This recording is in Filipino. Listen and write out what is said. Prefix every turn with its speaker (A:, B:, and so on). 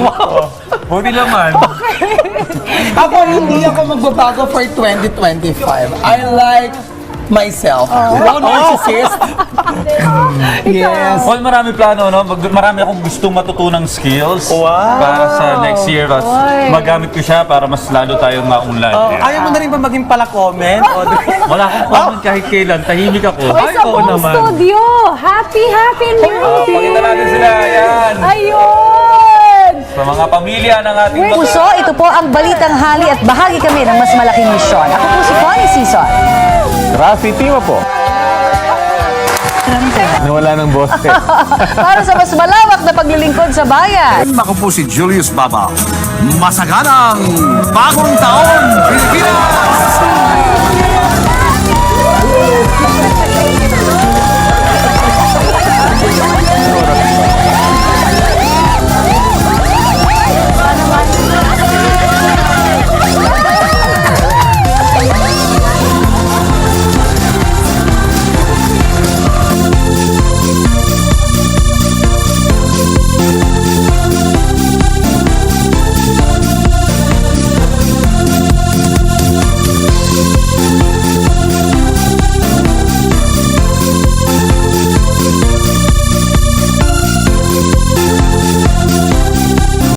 A: Wow.
B: Buti naman.
A: Ako hindi ako magbabago for 2025. I like myself. Wow, narcissist. Yes.
B: Well, marami plano, no? Marami akong gustong matutunang skills para sa next year. Magamit ko siya para mas lalo tayong maunlad.
C: Ayaw mo na rin ba maging pala-comment, Audrey?
B: Wala akong comment kahit kailan. Tahimik ako.
D: Ay, sa buong studio! Happy New Year!
B: Pakita natin sila. Ayan.
D: Ayun!
B: Sa mga pamilya ng ating
E: Puso, ito po ang Balitang Hali at bahagi kami ng mas malaking misyon. Ako po si Connie Season.
F: Rafi Timo po. Nawala ng boses.
E: Para sa mas malawak na paglilingkod sa bayan.
G: Ako po si Julius Baba. Masaganang Bagong Taon, Pilipinas!